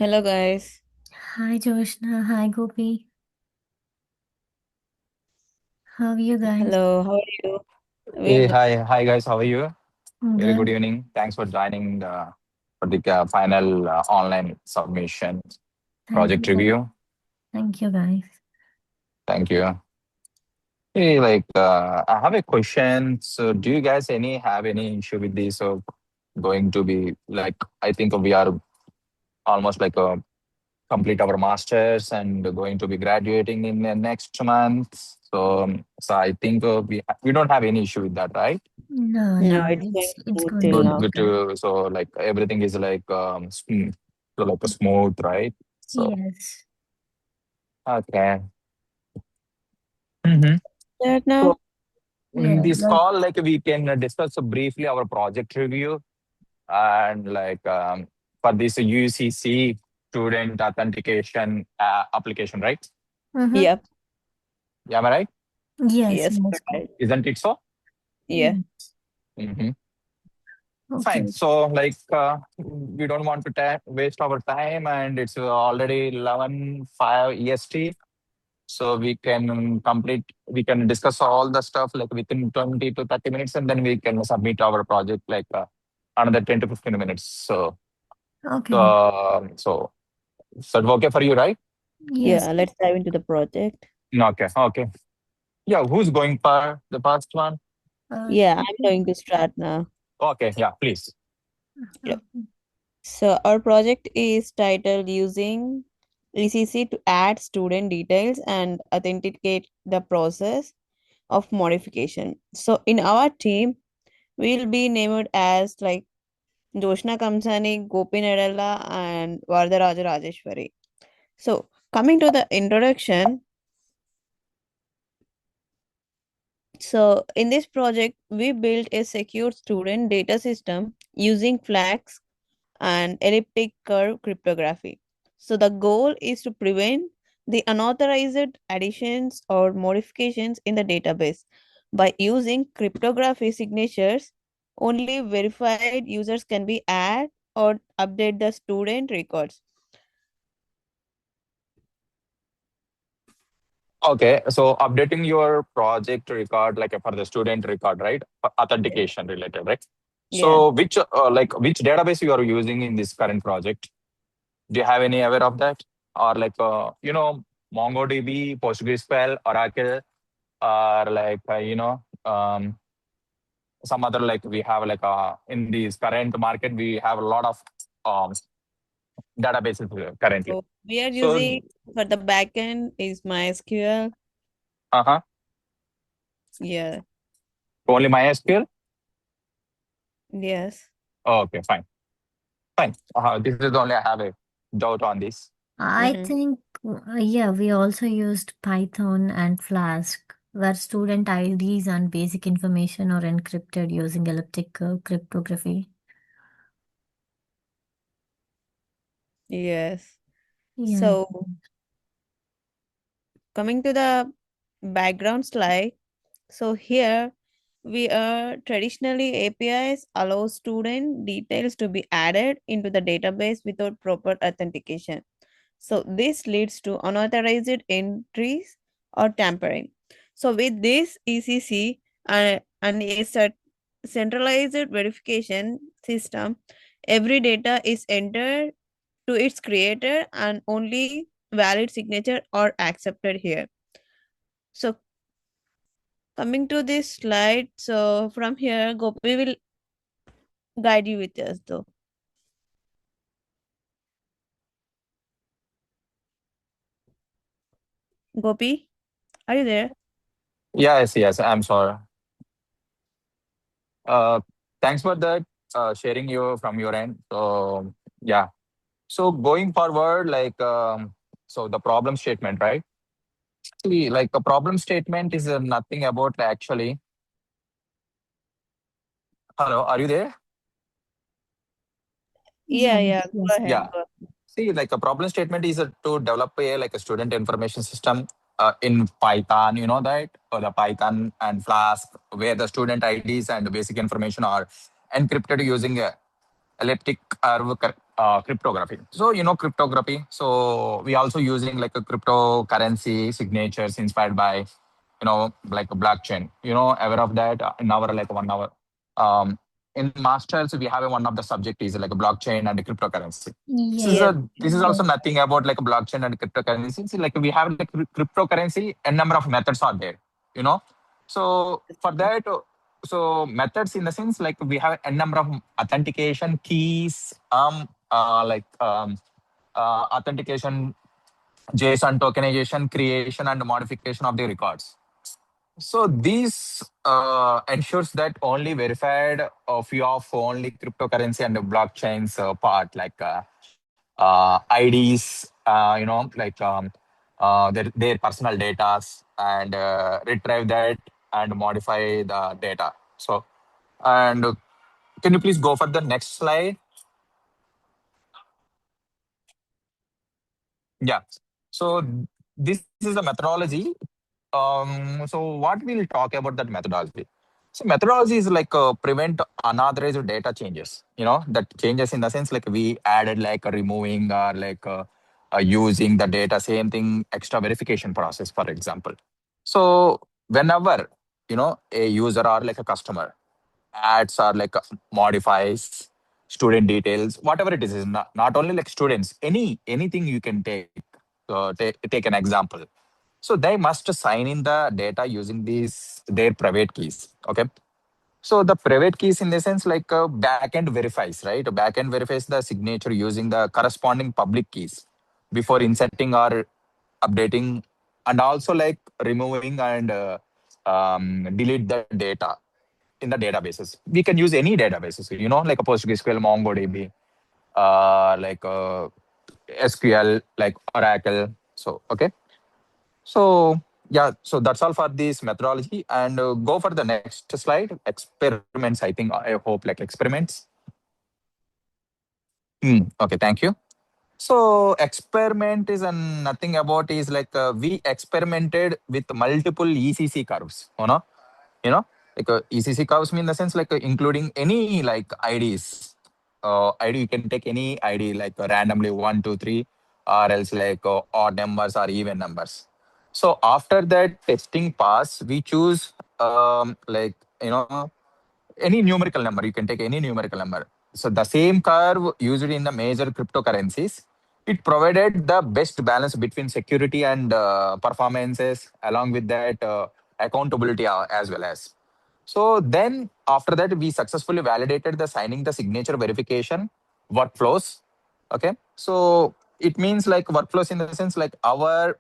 Hello guys. Hi Joshna, hi Gopi. How are you guys? Hello, how are you? We are Hey, good. hi guys. How are you? Very good Good. evening. Thanks for joining for the final online submission Thank project you. review. Thank you guys. Thank you. Hey, I have a question. So, do you guys any have any issue with this? So, going to be like I think we are almost like complete our masters and going to be graduating in the next month. So I think we don't have any issue with that, right? No, No, no, it's going it's smooth going till Good, now. really good good. to so like everything is like smooth, so like a smooth, right? So Yes. okay. hmm That So now? in Yeah, this like call, like we can discuss briefly our project review and for this UCC student authentication application, right? mm-hmm. Yep. Yeah, am I right? Yes, Yes, yes. right. Isn't it so? Yeah. Mm. hmm Fine. Okay. So we don't want to waste our time, and it's already 11:05 EST. So we can discuss all the stuff like within 20 to 30 minutes, and then we can submit our project another 10 to 15 minutes. Okay. So it's okay for you, right? Yes. Yeah, let's dive into the project. Okay, okay. Yeah, who's going for the first one? Yeah, I'm going to start now. Okay, yeah, please. Yep. Okay. So our project is titled using ECC to add student details and authenticate the process of modification. So in our team, we'll be named as like Joshna Kamsani, Gopi Nerella, and Varadarajugari. So, coming to the introduction, so in this project, we built a secure student data system using Flask and elliptic curve cryptography. So, the goal is to prevent the unauthorized additions or modifications in the database by using cryptography signatures. Only verified users can be add or update the student records. Okay, so updating your project record, for the student record, right? Yeah. Authentication related, right? Yeah. So which database you are using in this current project? Do you have any aware of that? Or MongoDB, PostgreSQL, Oracle, or some other like we have in this current market we have a lot of um, databases currently. So we are So using for the backend is MySQL. uh-huh, Yeah. only MySQL. Yes. Okay, fine, fine. This is only I have a doubt on this. I Mm-hmm. think, yeah, we also used Python and Flask, where student IDs and basic information are encrypted using elliptic cryptography. Yes. Yeah. So coming to the background slide. So here we are traditionally APIs allow student details to be added into the database without proper authentication. So this leads to unauthorized entries or tampering. So with this ECC and a centralized verification system, every data is entered to its creator and only valid signature are accepted here. So coming to this slide, so from here Gopi will guide you with us though. Gopi, are you there? Yes, yes, I'm sorry. Uh, Thanks for that sharing you from your end. So yeah. So going forward, so the problem statement, right? See, like a problem statement is nothing about actually. Hello, are you there? Yeah, Yes, yeah, go yes. ahead. Yeah. Go. See, like a problem statement is to develop a student information system in Python. You know that, or the Python and Flask, where the student IDs and basic information are encrypted using elliptic curve cryptography. So cryptography. So we also using like a cryptocurrency signatures inspired by like a blockchain. Aware of that in our like 1 hour. Um, in masters we have one of the subject is like a blockchain and a cryptocurrency. Yes. This is also Yes. nothing about like a blockchain and cryptocurrency. It's like we have like cryptocurrency, a number of methods are there. You know, so for that, so methods in the sense like we have a number of authentication keys, authentication, JSON tokenization, creation and modification of the records. So this ensures that only verified a few of only cryptocurrency and the blockchains part, like IDs, their personal data and retrieve that and modify the data. So, and can you please go for the next slide? Yeah. So this is a methodology. So what we'll talk about that methodology. So methodology is like prevent unauthorized data changes. That changes in the sense like we added like removing or like using the data, same thing, extra verification process, for example. So whenever a user or like a customer adds or like modifies student details, whatever it is not only like students, anything you can take. Take an example. So they must sign in the data using these their private keys. Okay. So the private keys in the sense like backend verifies, right? Backend verifies the signature using the corresponding public keys before inserting or updating, and also like removing and delete the data in the databases. We can use any databases, like a PostgreSQL, MongoDB, like SQL, like Oracle. So okay. So yeah, so that's all for this methodology. And go for the next slide. Experiments. I think I hope like experiments. Okay, thank you. So experiment is nothing about is like we experimented with multiple ECC curves. Like ECC curves mean the sense like including any like IDs. ID you can take any ID like randomly 1, 2, 3, or else like odd numbers or even numbers. So after that testing pass, we choose like any numerical number. You can take any numerical number. So the same curve used in the major cryptocurrencies, it provided the best balance between security and performances, along with that accountability as well as. So then after that, we successfully validated the signing the signature verification workflows. Okay. So it means like workflows in the sense like our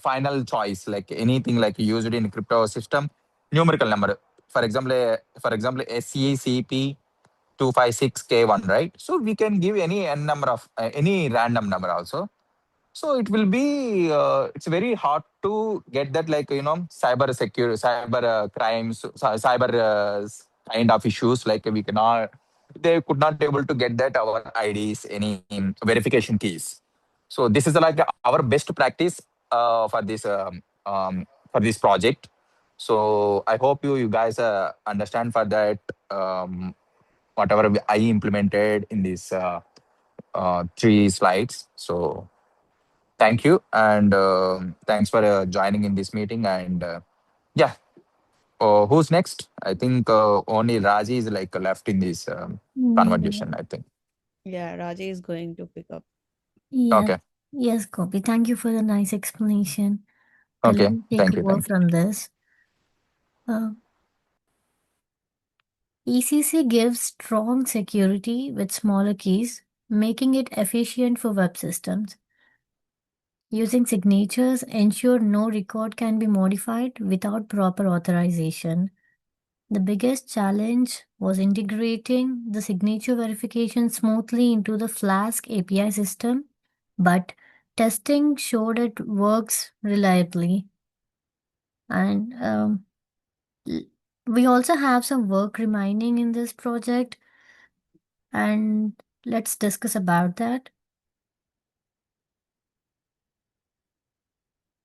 final choice, like anything like used in crypto system, numerical number. For example, SECP 256K1, right? So we can give any n number of any random number also. So it will be it's very hard to get that like cyber crimes, cyber kind of issues like we cannot they could not able to get that our IDs any verification keys. So this is like our best practice for this project. So I hope you guys understand for that whatever I implemented in these three slides. So thank you, and thanks for joining in this meeting. And yeah, who's next? I think only Raji is like left in this Yeah. conversation, I think. Yeah, Raji is going to pick up. Yes. Okay. Yes, Gopi. Thank you for the nice explanation. So let Okay. me take Thank you. over Thank you. from this. Uh, ECC gives strong security with smaller keys, making it efficient for web systems. Using signatures ensure no record can be modified without proper authorization. The biggest challenge was integrating the signature verification smoothly into the Flask API system, but testing showed it works reliably. And l- we also have some work remaining in this project, and let's discuss about that.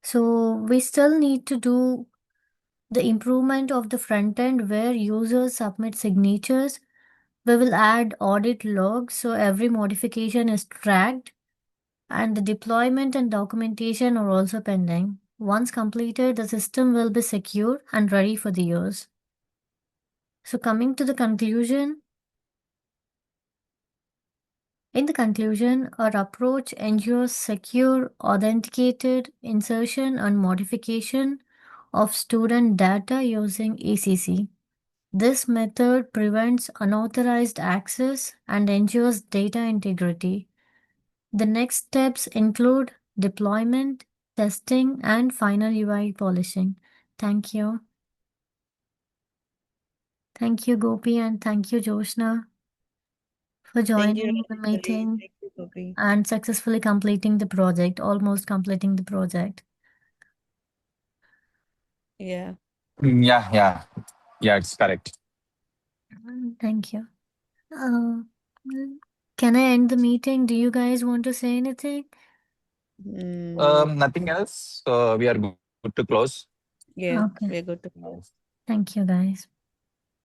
So, we still need to do the improvement of the front end where users submit signatures We will add audit logs so every modification is tracked, and the deployment and documentation are also pending. Once completed, the system will be secure and ready for the use. So, coming to the conclusion, in the conclusion, our approach ensures secure, authenticated insertion and modification of student data using ECC. This method prevents unauthorized access and ensures data integrity. The next steps include deployment, testing, and final UI polishing. Thank you. Thank you, Gopi, and thank you, Joshna, for Thank you, joining the Rajeswari. meeting Thank you, Gopi. and successfully completing the project, almost completing the project. Yeah. Yeah, yeah, yeah. It's correct. Thank you. Uh, can I end the meeting? Do you guys want to say anything? Mm, Nothing else. We are good to close. yeah, Okay. we're good to Nice. Thank you, guys.